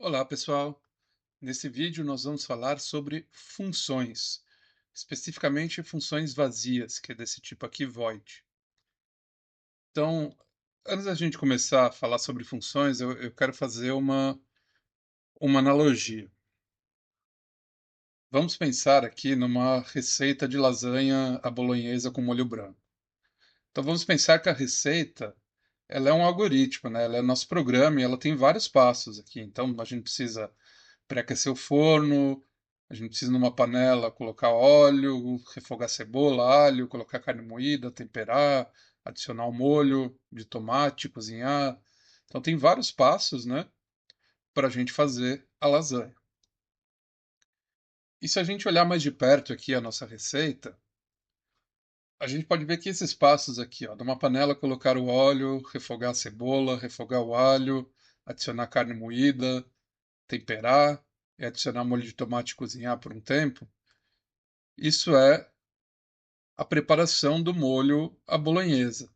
Olá, pessoal. Nesse vídeo nós vamos falar sobre funções, especificamente funções vazias, que é desse tipo aqui, void. Então, antes da gente começar a falar sobre funções, eu quero fazer uma analogia. Vamos pensar aqui numa receita de lasanha à bolonhesa com molho branco. Então, vamos pensar que a receita, ela é um algoritmo, né? Ela é nosso programa e ela tem vários passos aqui. Então, a gente precisa pré-aquecer o forno, a gente precisa numa panela colocar óleo, refogar cebola, alho, colocar carne moída, temperar, adicionar o molho de tomate, cozinhar. Então tem vários passos, né, para a gente fazer a lasanha. E se a gente olhar mais de perto aqui a nossa receita, a gente pode ver que esses passos aqui, ó, numa panela colocar o óleo, refogar a cebola, refogar o alho, adicionar carne moída, temperar e adicionar molho de tomate e cozinhar por um tempo. Isso é a preparação do molho à bolonhesa.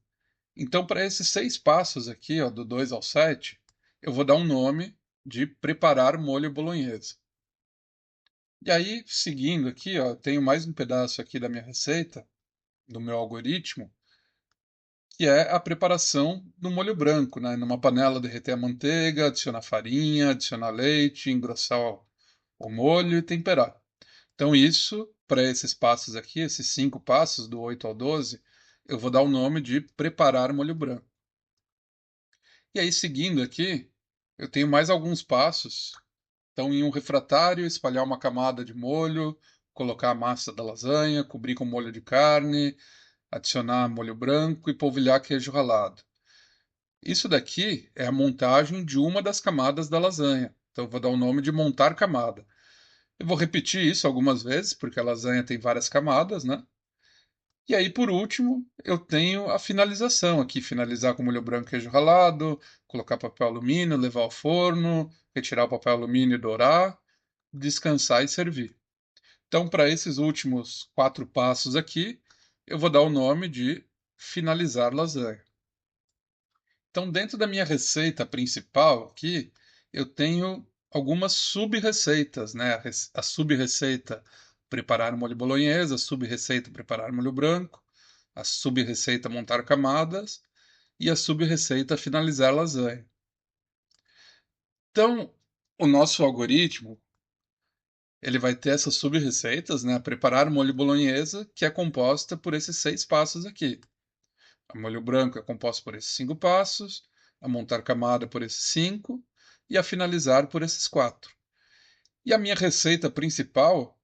Então, para esses 6 passos aqui, ó, do 2 ao 7, eu vou dar um nome de preparar molho bolonhesa. E aí, seguindo aqui, ó, eu tenho mais um pedaço aqui da minha receita, do meu algoritmo, que é a preparação do molho branco, né? Numa panela, derreter a manteiga, adicionar farinha, adicionar leite, engrossar o molho e temperar. Então, isso, para esses passos aqui, esses 5 passos, do 8 ao 12, eu vou dar o nome de preparar molho branco. E aí, seguindo aqui, eu tenho mais alguns passos. Então, em um refratário, espalhar uma camada de molho, colocar a massa da lasanha, cobrir com molho de carne, adicionar molho branco e polvilhar queijo ralado. Isso daqui é a montagem de uma das camadas da lasanha. Então, eu vou dar o nome de montar camada. Eu vou repetir isso algumas vezes, porque a lasanha tem várias camadas, né? E aí, por último, eu tenho a finalização aqui, finalizar com molho branco e queijo ralado, colocar papel alumínio, levar ao forno, retirar o papel alumínio e dourar, descansar e servir. Então, para esses últimos 4 passos aqui, eu vou dar o nome de finalizar lasanha. Então, dentro da minha receita principal aqui, eu tenho algumas sub-receitas, né? A sub-receita preparar molho bolonhesa, a sub-receita preparar molho branco, a sub-receita montar camadas e a sub-receita finalizar lasanha. Então, o nosso algoritmo, ele vai ter essas sub-receitas, né? Preparar molho bolonhesa, que é composta por esses 6 passos aqui. A molho branco é composto por esses 5 passos, a montar camada por esses 5 e a finalizar por esses 4. E a minha receita principal,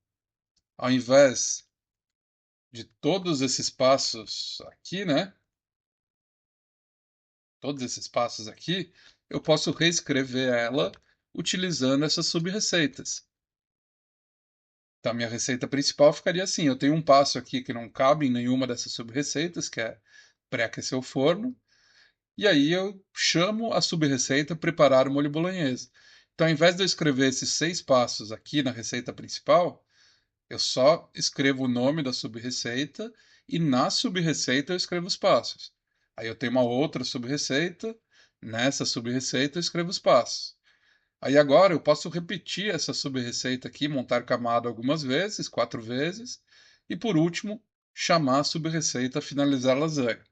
ao invés de todos esses passos aqui, né? Todos esses passos aqui, eu posso reescrever ela utilizando essas sub-receitas. Então, a minha receita principal ficaria assim: eu tenho um passo aqui que não cabe em nenhuma dessas sub-receitas, que é pré-aquecer o forno. E aí eu chamo a sub-receita preparar o molho bolonhesa. Então, ao invés de eu escrever esses 6 passos aqui na receita principal, eu só escrevo o nome da sub-receita e na sub-receita eu escrevo os passos. Aí eu tenho uma outra sub-receita, nessa sub-receita eu escrevo os passos. Aí agora eu posso repetir essa sub-receita aqui, montar camada algumas vezes, 4 vezes, e por último, chamar a sub-receita finalizar lasanha.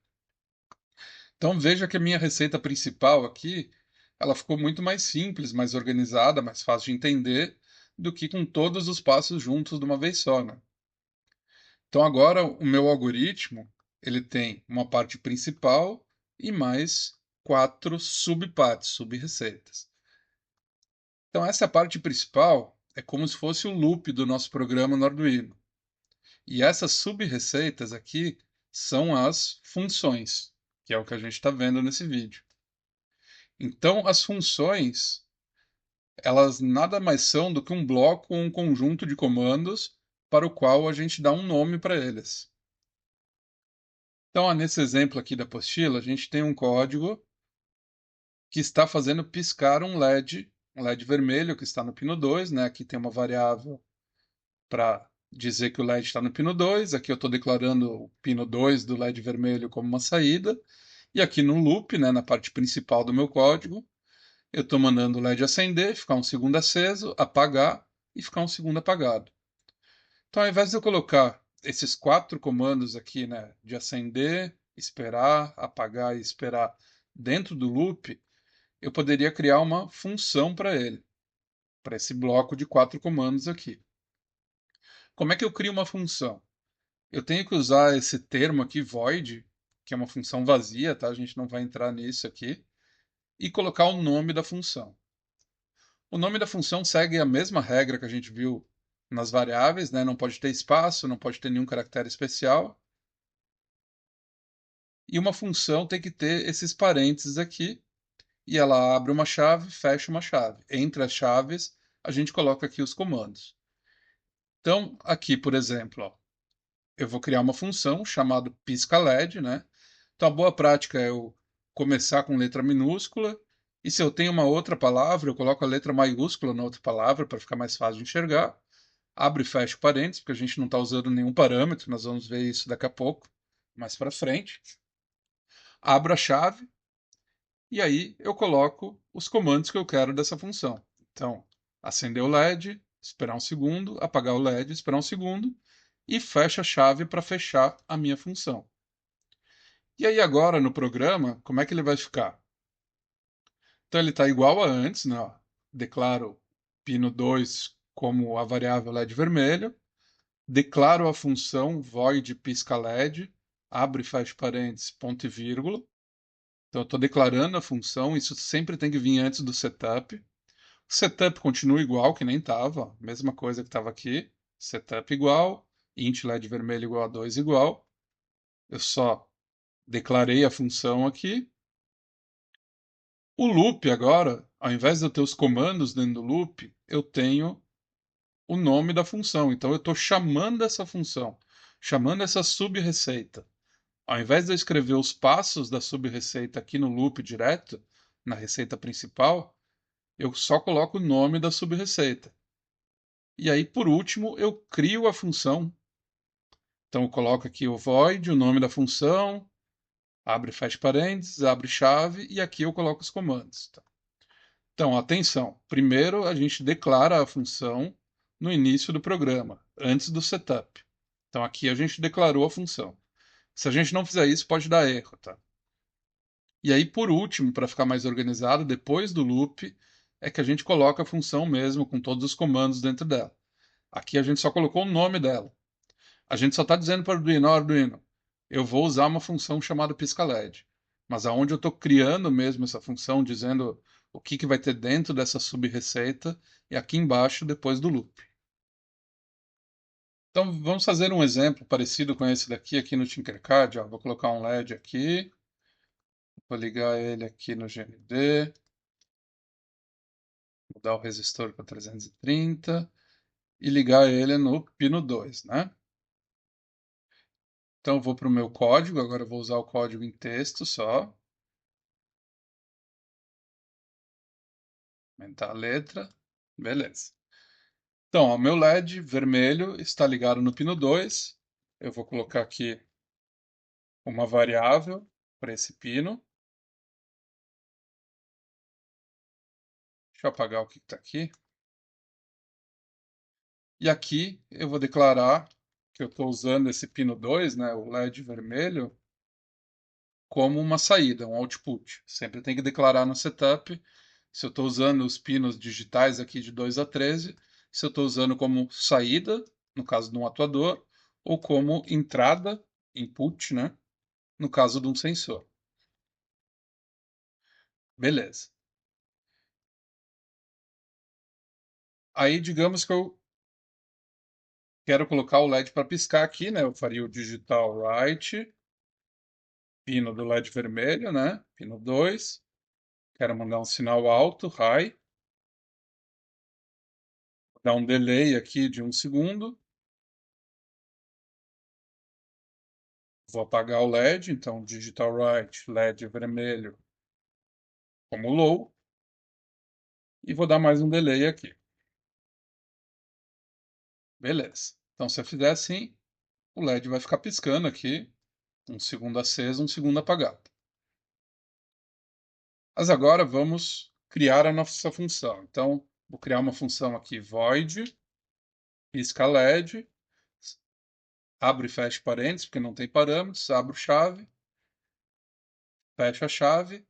Então veja que a minha receita principal aqui, ela ficou muito mais simples, mais organizada, mais fácil de entender do que com todos os passos juntos de uma vez só, né? Então agora o meu algoritmo, ele tem uma parte principal e mais 4 subpartes, sub-receitas. Então essa parte principal é como se fosse o loop do nosso programa no Arduino. E essas sub-receitas aqui são as funções, que é o que a gente está vendo nesse vídeo. Então, as funções, elas nada mais são do que um bloco ou um conjunto de comandos para o qual a gente dá um nome para eles. Então, ó, nesse exemplo aqui da apostila, a gente tem um código que está fazendo piscar um LED vermelho que está no pino 2, né? Aqui tem uma variável para dizer que o LED está no pino 2. Aqui eu estou declarando o pino 2 do LED vermelho como uma saída. E aqui no loop, né, na parte principal do meu código, Eu estou mandando o LED acender, ficar um segundo aceso, apagar e ficar um segundo apagado. Então, ao invés de eu colocar esses 4 comandos aqui, né, de acender, esperar, apagar e esperar dentro do loop, eu poderia criar uma função para ele, para esse bloco de 4 comandos aqui. Como é que eu crio uma função? Eu tenho que usar esse termo aqui, void, que é uma função vazia, tá? A gente não vai entrar nisso aqui, e colocar o nome da função. O nome da função segue a mesma regra que a gente viu nas variáveis, né? Não pode ter espaço, não pode ter nenhum caractere especial. E uma função tem que ter esses parênteses aqui, e ela abre uma chave, fecha uma chave. Entre as chaves, a gente coloca aqui os comandos. Então, aqui, por exemplo, ó, eu vou criar uma função chamada pisca-LED, né? Então, a boa prática é eu começar com letra minúscula, e se eu tenho uma outra palavra, eu coloco a letra maiúscula na outra palavra para ficar mais fácil de enxergar. Abre e fecha parênteses, porque a gente não está usando nenhum parâmetro, nós vamos ver isso daqui a pouco, mais para frente. Abro a chave, e aí eu coloco os comandos que eu quero dessa função. Então, acender o LED, esperar um segundo, apagar o LED, esperar um segundo, e fecha a chave para fechar a minha função. E aí agora no programa, como é que ele vai ficar? Então ele está igual a antes, né? Declaro pino 2 como a variável LED vermelho, declaro a função void pisca LED, abre e fecha parênteses, ponto e vírgula. Então eu estou declarando a função, isso sempre tem que vir antes do setup. O setup continua igual, que nem estava, mesma coisa que estava aqui. Setup igual, int LED vermelho igual a 2 igual. Eu só declarei a função aqui. O loop agora, ao invés de eu ter os comandos dentro do loop, eu tenho o nome da função. Então eu estou chamando essa função, chamando essa sub-receita. Ao invés de eu escrever os passos da sub-receita aqui no loop direto, na receita principal, eu só coloco o nome da sub-receita. E aí, por último, eu crio a função. Então eu coloco aqui o void, o nome da função, abre e fecha parênteses, abre chave, e aqui eu coloco os comandos. Tá? Então, atenção. Primeiro, a gente declara a função no início do programa, antes do setup. Então, aqui a gente declarou a função. Se a gente não fizer isso, pode dar erro, tá? E aí, por último, para ficar mais organizado, depois do loop, é que a gente coloca a função mesmo, com todos os comandos dentro dela. Aqui a gente só colocou o nome dela. A gente só está dizendo para o Arduino, ó, Arduino, eu vou usar uma função chamada pisca-LED. Mas aonde eu estou criando mesmo essa função, dizendo o que vai ter dentro dessa sub-receita, é aqui embaixo, depois do loop. Então, vamos fazer um exemplo parecido com esse daqui, aqui no Tinkercad. Ó. Vou colocar um LED aqui, vou ligar ele aqui no GND, mudar o resistor para 330 e ligar ele no pino 2, né? Então, eu vou para o meu código, agora eu vou usar o código em texto só. Aumentar a letra. Beleza. Então, o meu LED vermelho está ligado no pino 2. Eu vou colocar aqui uma variável para esse pino. Deixa eu apagar o que está aqui. E aqui eu vou declarar que eu estou usando esse pino 2, né, o LED vermelho, como uma saída, um output. Sempre tem que declarar no setup se eu estou usando os pinos digitais aqui de 2 a 13, se eu estou usando como saída, no caso de um atuador, ou como entrada, input, né, no caso de um sensor. Beleza. Aí, digamos que eu quero colocar o LED para piscar aqui, né? Eu faria o digital right, pino do LED vermelho, né? Pino 2. Quero mandar um sinal alto, high. Dar um delay aqui de 1 segundo. Vou apagar o LED, então digital right, LED vermelho como low. E vou dar mais um delay aqui. Beleza. Então, se eu fizer assim, o LED vai ficar piscando aqui, 1 segundo aceso, 1 segundo apagado. Mas agora vamos criar a nossa função. Então, vou criar uma função aqui, void, pisca LED, abro e fecho parênteses, porque não tem parâmetros, abro chave, fecho a chave,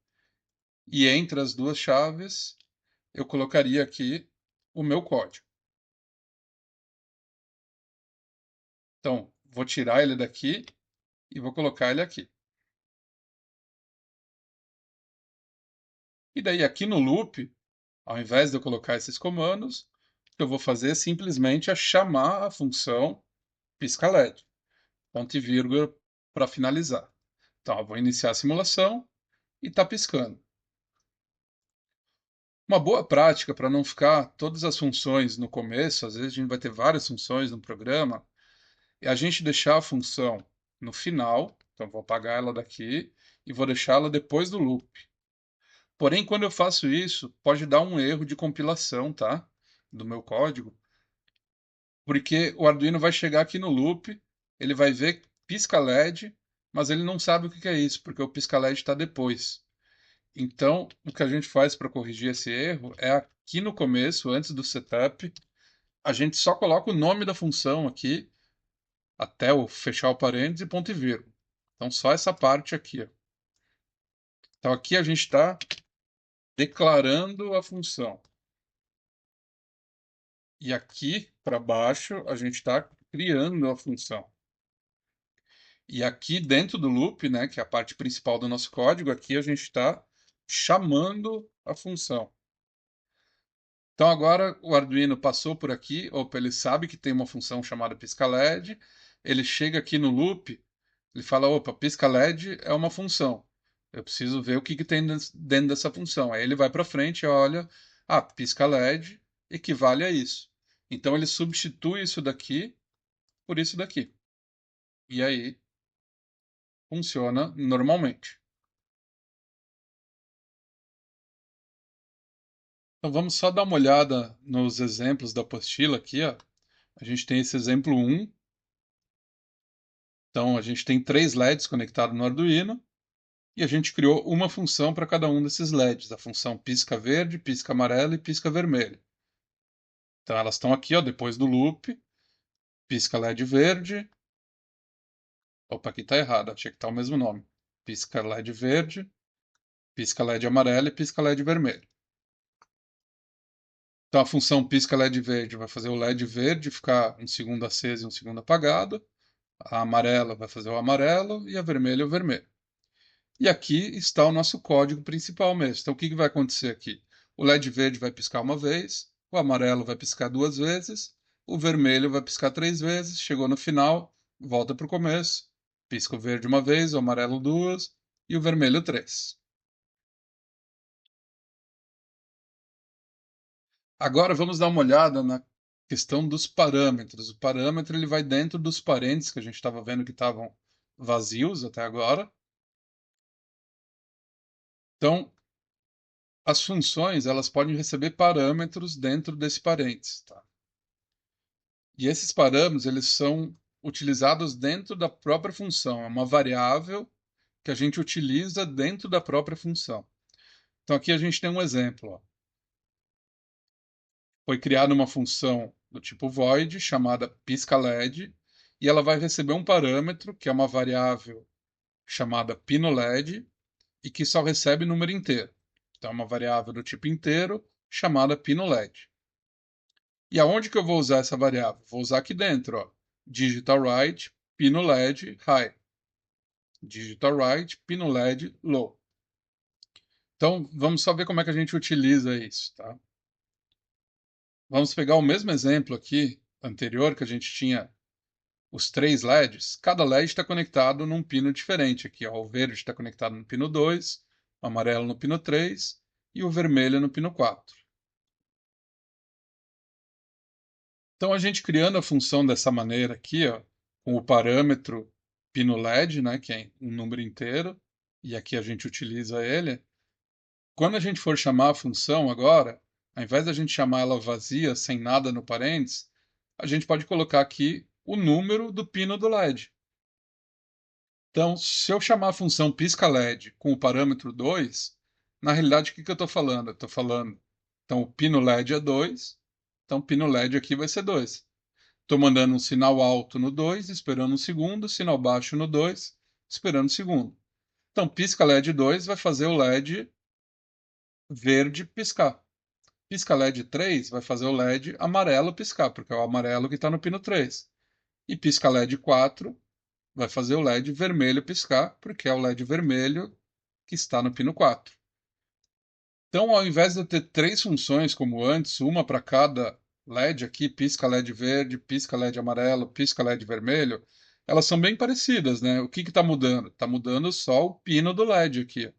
e entre as duas chaves, eu colocaria aqui o meu código. Então, vou tirar ele daqui e vou colocar ele aqui. E daí, aqui no loop, ao invés de eu colocar esses comandos, o que eu vou fazer é simplesmente chamar a função pisca LED, ponto e vírgula para finalizar. Então, eu vou iniciar a simulação e está piscando. Uma boa prática para não ficar todas as funções no começo, às vezes a gente vai ter várias funções no programa, é a gente deixar a função no final. Então, vou apagar ela daqui e vou deixá-la depois do loop. Porém, quando eu faço isso, pode dar um erro de compilação, tá? Do meu código, porque o Arduino vai chegar aqui no loop, ele vai ver pisca LED, mas ele não sabe o que é isso, porque o pisca LED está depois. Então, o que a gente faz para corrigir esse erro é aqui no começo, antes do setup, a gente só coloca o nome da função aqui, até o fechar o parênteses e ponto e vírgula. Então, só essa parte aqui, ó. Então, aqui a gente está declarando a função. E aqui para baixo a gente está criando a função. E aqui dentro do loop, né, que é a parte principal do nosso código, aqui a gente está chamando a função. Então agora o Arduino passou por aqui, opa, ele sabe que tem uma função chamada pisca LED, ele chega aqui no loop, ele fala, opa, pisca LED é uma função. Eu preciso ver o que tem dentro dessa função. Aí ele vai para frente e olha, pisca LED equivale a isso. Então ele substitui isso daqui por isso daqui. E aí funciona normalmente. Então vamos só dar uma olhada nos exemplos da apostila aqui, ó. A gente tem esse exemplo 1. Então a gente tem 3 LEDs conectados no Arduino e a gente criou uma função para cada um desses LEDs, a função pisca verde, pisca amarelo e pisca vermelho. Então elas estão aqui, ó, depois do loop, pisca LED verde. Opa, aqui está errado, tinha que estar o mesmo nome. Pisca LED verde, pisca LED amarelo e pisca LED vermelho. Então a função pisca LED verde vai fazer o LED verde ficar um segundo aceso e um segundo apagado. A amarela vai fazer o amarelo e a vermelha o vermelho. E aqui está o nosso código principal mesmo. Então o que vai acontecer aqui? O LED verde vai piscar uma vez, o amarelo vai piscar 2 vezes, o vermelho vai piscar 3 vezes, chegou no final, volta para o começo, pisca o verde uma vez, o amarelo 2 e o vermelho 3. Agora vamos dar uma olhada na questão dos parâmetros. O parâmetro ele vai dentro dos parênteses que a gente estava vendo que estavam vazios até agora. Então, as funções elas podem receber parâmetros dentro desse parênteses, tá? E esses parâmetros eles são utilizados dentro da própria função. É uma variável que a gente utiliza dentro da própria função. Então, aqui a gente tem um exemplo, ó. Foi criada uma função do tipo void chamada pisca LED e ela vai receber um parâmetro que é uma variável chamada pino LED e que só recebe número inteiro. Então é uma variável do tipo inteiro chamada pino LED. E aonde que eu vou usar essa variável? Vou usar aqui dentro, ó, digital right pino LED high, digital right pino LED low. Então vamos só ver como é que a gente utiliza isso, tá? Vamos pegar o mesmo exemplo aqui anterior que a gente tinha os 3 LEDs. Cada LED está conectado num pino diferente. Aqui, ó, o verde está conectado no pino 2, o amarelo no pino 3 e o vermelho no pino 4. Então a gente criando a função dessa maneira aqui, ó, com o parâmetro pino LED, né, que é um número inteiro, e aqui a gente utiliza ele. Quando a gente for chamar a função agora, ao invés da gente chamar ela vazia, sem nada no parênteses, a gente pode colocar aqui o número do pino do LED. Então, se eu chamar a função pisca LED com o parâmetro 2, Na realidade, o que que eu estou falando? Eu estou falando, então o pino LED é 2, então o pino LED aqui vai ser 2. Estou mandando um sinal alto no 2, esperando um segundo, sinal baixo no 2, esperando um segundo. Então, pisca LED 2 vai fazer o LED verde piscar. Pisca LED 3 vai fazer o LED amarelo piscar, porque é o amarelo que está no pino 3. E pisca LED 4 vai fazer o LED vermelho piscar, porque é o LED vermelho que está no pino 4. Então, ao invés de eu ter três funções como antes, uma para cada LED aqui, pisca LED verde, pisca LED amarelo, pisca LED vermelho, elas são bem parecidas, né? O que está mudando? Está mudando só o pino do LED aqui.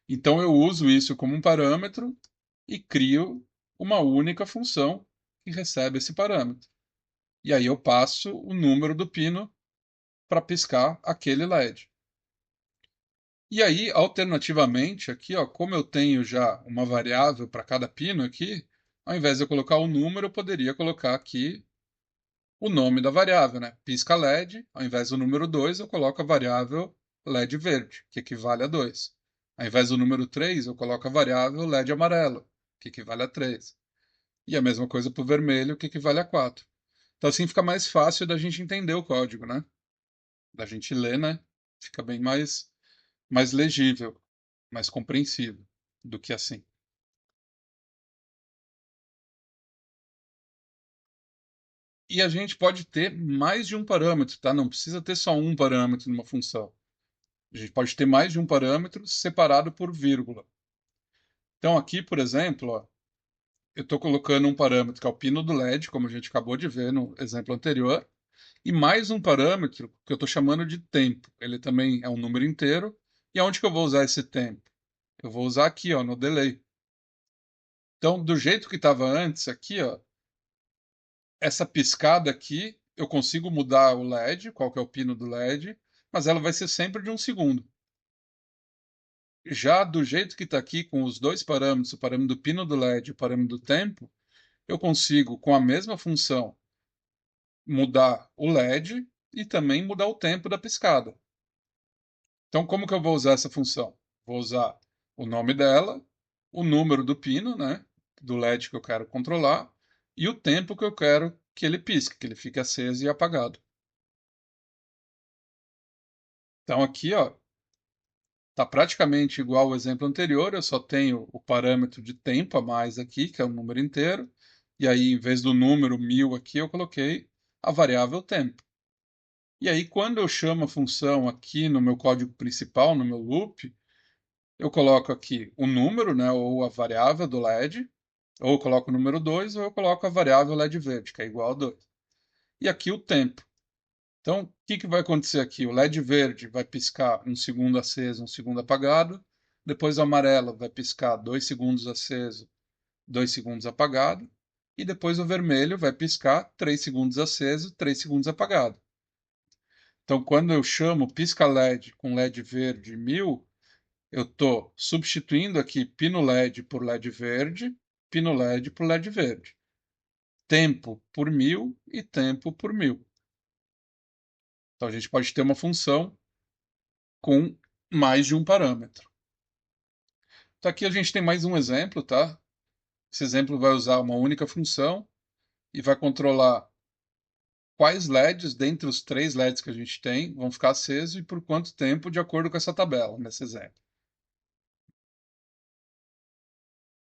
Então, eu uso isso como um parâmetro e crio uma única função que recebe esse parâmetro. E aí eu passo o número do pino para piscar aquele LED. E aí, alternativamente, aqui, ó, como eu tenho já uma variável para cada pino aqui, ao invés de eu colocar o número, eu poderia colocar aqui o nome da variável, né? Pisca LED, ao invés do número 2, eu coloco a variável LED verde, que equivale a 2. Ao invés do número 3, eu coloco a variável LED amarelo, que equivale a 3. E a mesma coisa para o vermelho, que equivale a 4. Então assim fica mais fácil da gente entender o código, né? Da gente ler, né? Fica bem mais legível, mais compreensível do que assim. E a gente pode ter mais de um parâmetro, tá? Não precisa ter só um parâmetro numa função. A gente pode ter mais de um parâmetro separado por vírgula. Então aqui, por exemplo, ó, eu estou colocando um parâmetro que é o pino do LED, como a gente acabou de ver no exemplo anterior, e mais um parâmetro que eu estou chamando de tempo. Ele também é um número inteiro. E aonde que eu vou usar esse tempo? Eu vou usar aqui, ó, no delay. Então, do jeito que estava antes, aqui, ó, essa piscada aqui, eu consigo mudar o LED, qual que é o pino do LED, mas ela vai ser sempre de um segundo. Já do jeito que está aqui, com os dois parâmetros, o parâmetro do pino do LED e o parâmetro do tempo, eu consigo, com a mesma função, mudar o LED e também mudar o tempo da piscada. Então, como que eu vou usar essa função? Vou usar o nome dela, o número do pino, né, do LED que eu quero controlar, e o tempo que eu quero que ele pisque, que ele fique aceso e apagado. Então, aqui, ó, está praticamente igual ao exemplo anterior, eu só tenho o parâmetro de tempo a mais aqui, que é o número inteiro, e aí, em vez do número 1000 aqui, eu coloquei a variável tempo. E aí, quando eu chamo a função aqui no meu código principal, no meu loop, eu coloco aqui o número, né, ou a variável do LED, ou eu coloco o número 2, ou eu coloco a variável LED verde, que é igual a 2. E aqui o tempo. Então, o que que vai acontecer aqui? O LED verde vai piscar um segundo aceso, um segundo apagado. Depois o amarelo vai piscar 2 segundos aceso, 2 segundos apagado. E depois o vermelho vai piscar 3 segundos aceso, 3 segundos apagado. Então, quando eu chamo pisca LED com LED verde 1000, eu estou substituindo aqui pino LED por LED verde, pino LED por LED verde. Tempo por 1000 e tempo por 1000. Então, a gente pode ter uma função com mais de um parâmetro. Então, aqui a gente tem mais um exemplo, tá? Esse exemplo vai usar uma única função e vai controlar quais LEDs, dentre os três LEDs que a gente tem, vão ficar acesos e por quanto tempo, de acordo com essa tabela, nesse exemplo.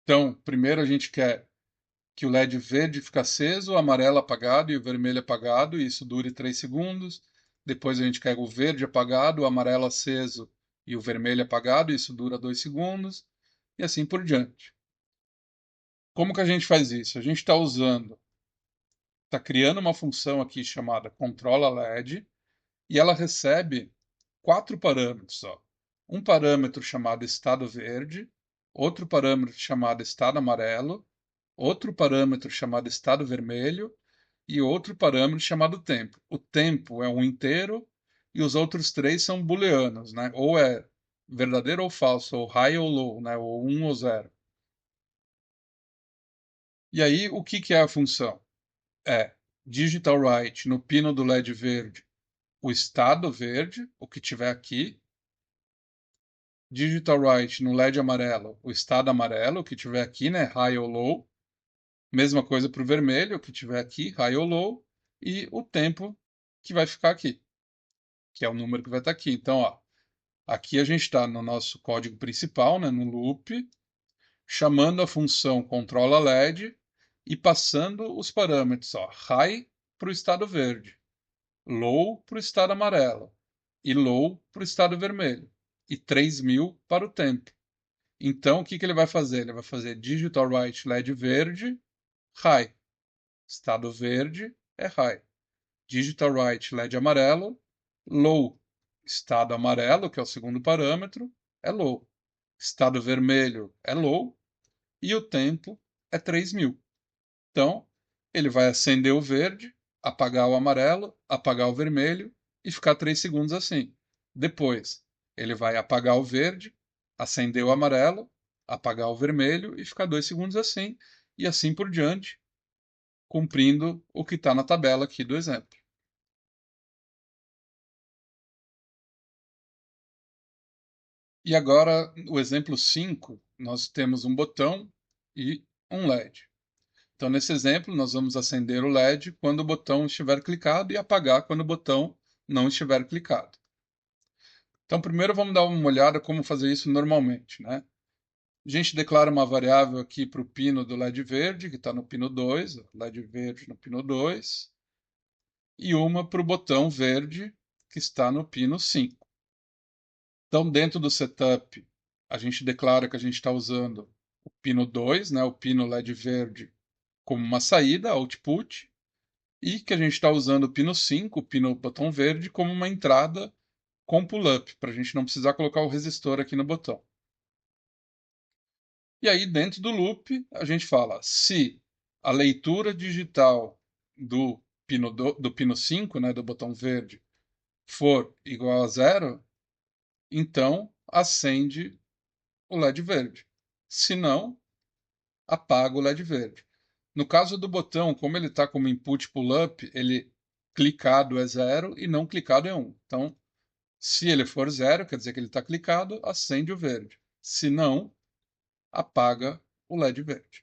Então, primeiro a gente quer que o LED verde fique aceso, o amarelo apagado e o vermelho apagado, e isso dure 3 segundos. Depois a gente quer o verde apagado, o amarelo aceso e o vermelho apagado, e isso dura 2 segundos, e assim por diante. Como que a gente faz isso? A gente está criando uma função aqui chamada controla LED, e ela recebe quatro parâmetros, ó. Um parâmetro chamado estado verde, outro parâmetro chamado estado amarelo, outro parâmetro chamado estado vermelho e outro parâmetro chamado tempo. O tempo é um inteiro e os outros três são booleanos, né? Ou é verdadeiro ou falso, ou high ou low, né? Ou 1 ou 0. E aí, o que que é a função? É digital write no pino do LED verde o estado verde, o que tiver aqui, Digital Right no LED amarelo, o estado amarelo, que tiver aqui, né, high ou low. Mesma coisa para o vermelho, que tiver aqui, high ou low. E o tempo que vai ficar aqui, que é o número que vai estar aqui. Então, ó, aqui a gente está no nosso código principal, né, no loop, chamando a função controla LED e passando os parâmetros, ó, high para o estado verde, low para o estado amarelo e low para o estado vermelho e 3000 para o tempo. Então, o que que ele vai fazer? Ele vai fazer digital right LED verde, high. Estado verde é high. Digital right LED amarelo, low. Estado amarelo, que é o segundo parâmetro, é low. Estado vermelho é low e o tempo é 3000. Então, ele vai acender o verde, apagar o amarelo, apagar o vermelho e ficar 3 segundos assim. Depois, ele vai apagar o verde, acender o amarelo, apagar o vermelho e ficar 2 segundos assim, e assim por diante, cumprindo o que está na tabela aqui do exemplo. E agora, o exemplo 5, nós temos um botão e um LED. Então, nesse exemplo, nós vamos acender o LED quando o botão estiver clicado e apagar quando o botão não estiver clicado. Então, primeiro vamos dar uma olhada como fazer isso normalmente, né? A gente declara uma variável aqui para o pino do LED verde, que está no pino 2, LED verde no pino 2, e uma para o botão verde, que está no pino 5. Então, dentro do setup, a gente declara que a gente está usando o pino 2, né, o pino LED verde, como uma saída, output, e que a gente está usando o pino 5, o pino botão verde, como uma entrada com pull-up, para a gente não precisar colocar o resistor aqui no botão. E aí, dentro do loop, a gente fala se a leitura digital do do pino 5, né, do botão verde, for igual a zero, então acende o LED verde. Se não, apaga o LED verde. No caso do botão, como ele está como input pull-up, ele clicado é zero e não clicado é 1. Então, se ele for zero, quer dizer que ele está clicado, acende o verde. Se não, apaga o LED verde.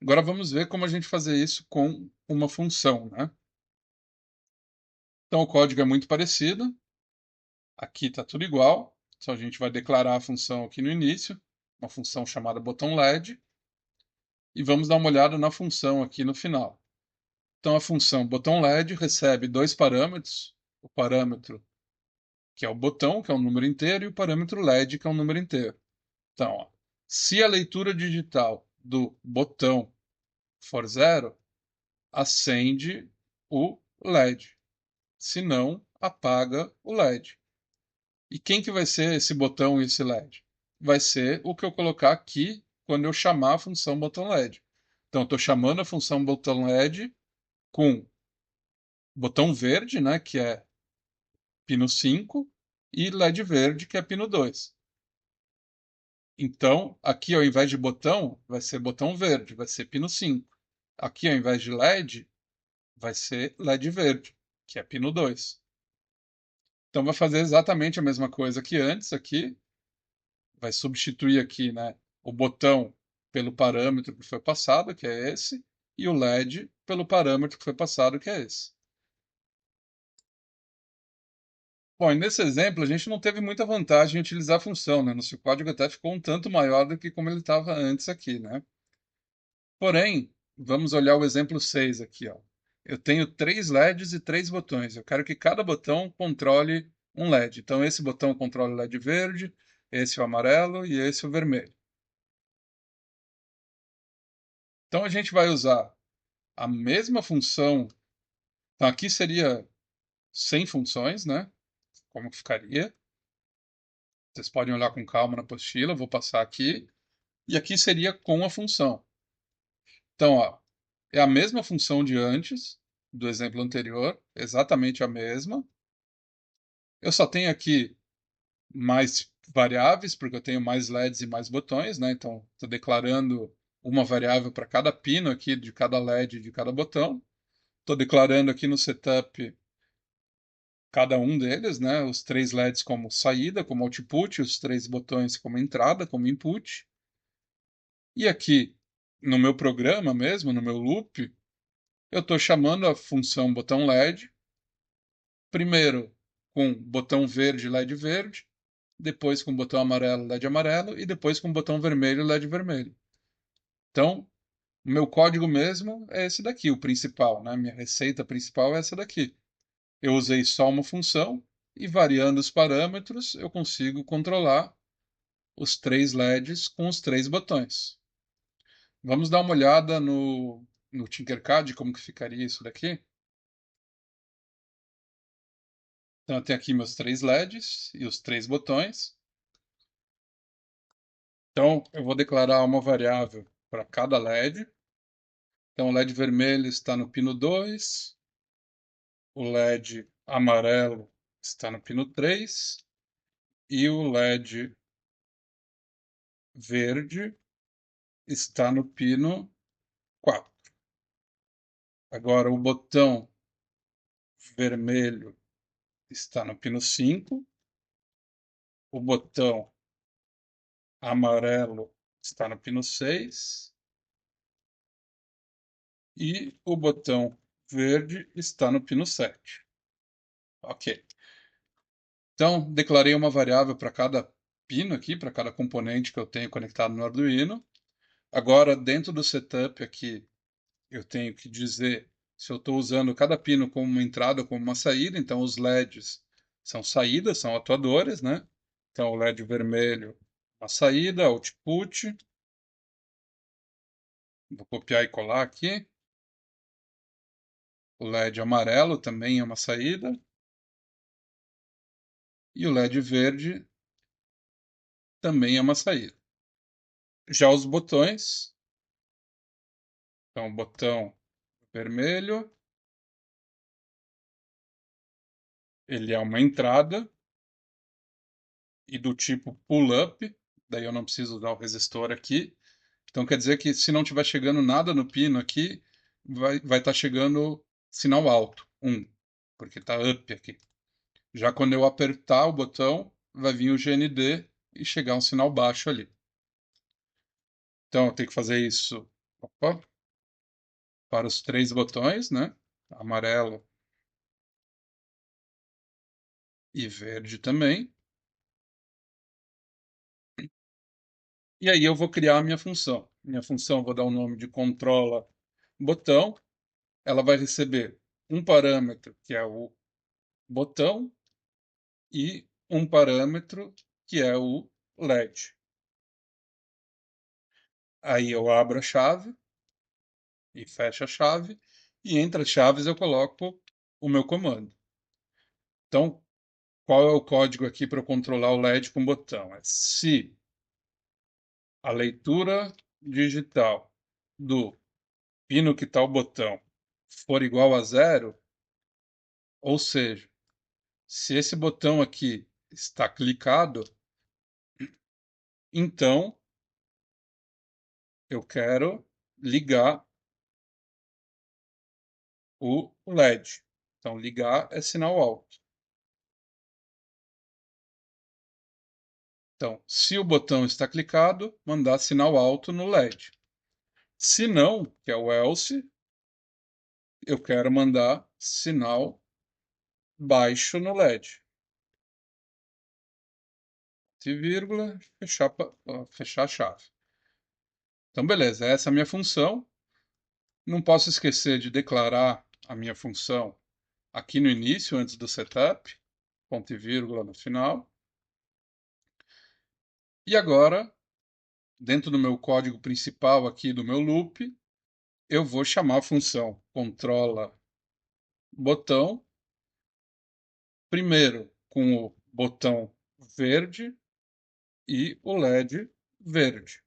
Agora vamos ver como a gente fazer isso com uma função, né? Então o código é muito parecido. Aqui está tudo igual. Só a gente vai declarar a função aqui no início, uma função chamada botão LED, e vamos dar uma olhada na função aqui no final. Então a função botão LED recebe dois parâmetros, o parâmetro que é o botão, que é um número inteiro, e o parâmetro LED, que é um número inteiro. Então, ó, se a leitura digital do botão for zero, acende o LED. Se não, apaga o LED. E quem que vai ser esse botão e esse LED? Vai ser o que eu colocar aqui quando eu chamar a função botão LED. Então, eu estou chamando a função botão LED com botão verde, né, que é pino 5, e LED verde, que é pino 2. Então, aqui ao invés de botão, vai ser botão verde, vai ser pino 5. Aqui ao invés de LED, vai ser LED verde, que é pino 2. Então vai fazer exatamente a mesma coisa que antes aqui, vai substituir aqui, né, o botão pelo parâmetro que foi passado, que é esse, e o LED pelo parâmetro que foi passado, que é esse. Bom, e nesse exemplo a gente não teve muita vantagem em utilizar a função, né? Nosso código até ficou um tanto maior do que como ele estava antes aqui, né? Porém, vamos olhar o exemplo 6 aqui, ó. Eu tenho três LEDs e três botões. Eu quero que cada botão controle um LED. Então, esse botão controla o LED verde, esse o amarelo e esse o vermelho. Então, a gente vai usar a mesma função. Então, aqui seria sem funções, né? Como que ficaria? Vocês podem olhar com calma na apostila, vou passar aqui. E aqui seria com a função. Então, ó, é a mesma função de antes, do exemplo anterior, exatamente a mesma. Eu só tenho aqui mais variáveis, porque eu tenho mais LEDs e mais botões, né? Então, estou declarando uma variável para cada pino aqui, de cada LED, de cada botão. Estou declarando aqui no setup cada um deles, né? Os três LEDs como saída, como output, os três botões como entrada, como input. E aqui no meu programa mesmo, no meu loop, eu estou chamando a função botão LED, primeiro com botão verde, LED verde, depois com botão amarelo, LED amarelo e depois com botão vermelho, LED vermelho. Então, o meu código mesmo é esse daqui, o principal, né? Minha receita principal é essa daqui. Eu usei só uma função e variando os parâmetros eu consigo controlar os três LEDs com os três botões. Vamos dar uma olhada no Tinkercad, como que ficaria isso daqui? Então eu tenho aqui meus três LEDs e os três botões. Então eu vou declarar uma variável para cada LED. Então o LED vermelho está no pino 2, o LED amarelo está no pino 3 e o LED verde está no pino 4. Agora o botão vermelho está no pino 5, o botão amarelo está no pino 6 e o botão verde está no pino 7. Ok. Então, declarei uma variável para cada pino aqui, para cada componente que eu tenho conectado no Arduino. Agora, dentro do setup aqui, eu tenho que dizer se eu estou usando cada pino como uma entrada ou como uma saída. Então, os LEDs são saídas, são atuadores, né? Então, o LED vermelho, uma saída, output. Vou copiar e colar aqui. O LED amarelo também é uma saída. E o LED verde também é uma saída. Já os botões, então, o botão vermelho, ele é uma entrada e do tipo pull-up, daí eu não preciso usar o resistor aqui. Então quer dizer que se não estiver chegando nada no pino aqui, vai estar chegando sinal alto, 1, porque está up aqui. Já quando eu apertar o botão, vai vir o GND e chegar um sinal baixo ali. Então eu tenho que fazer isso, opa, para os três botões, né? Amarelo e verde também. E aí eu vou criar a minha função. Minha função, vou dar o nome de controla botão. Ela vai receber um parâmetro, que é o botão, e um parâmetro, que é o LED. Aí eu abro a chave e fecho a chave, e entre as chaves eu coloco o meu comando. Então, qual é o código aqui para eu controlar o LED com botão? É se a leitura digital do pino que está o botão for igual a zero, ou seja, se esse botão aqui está clicado, então eu quero ligar o LED. Então, ligar é sinal alto. Então, se o botão está clicado, mandar sinal alto no LED. Se não, que é o else, eu quero mandar sinal baixo no LED. E vírgula, fechar a chave. Então, beleza, essa é a minha função. Não posso esquecer de declarar a minha função aqui no início, antes do setup, ponto e vírgula no final. E agora, dentro do meu código principal aqui do meu loop, eu vou chamar a função controla botão, primeiro com o botão verde e o LED verde.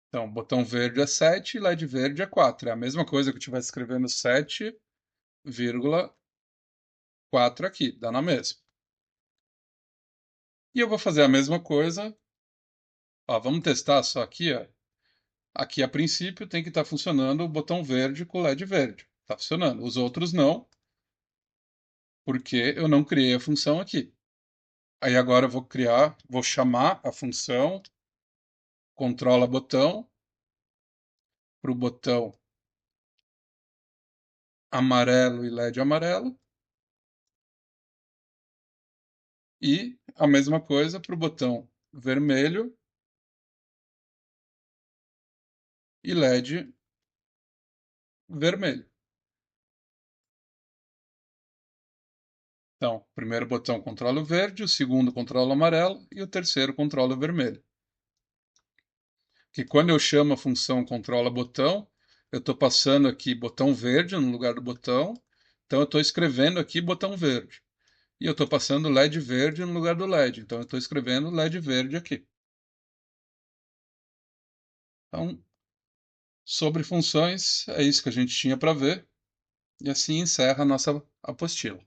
Então, botão verde é 7 e LED verde é 4. É a mesma coisa que eu estivesse escrevendo 7,4 aqui, dá na mesma. E eu vou fazer a mesma coisa. Ó, vamos testar só aqui, ó. Aqui, a princípio, tem que estar funcionando o botão verde com o LED verde. Está funcionando. Os outros não. porque eu não criei a função aqui. Aí agora eu vou chamar a função controla botão para o botão amarelo e LED amarelo e a mesma coisa para o botão vermelho e LED vermelho. Então, o primeiro botão controla o verde, o segundo controla o amarelo e o terceiro controla o vermelho. Que quando eu chamo a função controla botão, eu estou passando aqui botão verde no lugar do botão, então eu estou escrevendo aqui botão verde. E eu estou passando LED verde no lugar do LED, então eu estou escrevendo LED verde aqui. Então, sobre funções, é isso que a gente tinha para ver, e assim encerra a nossa apostila.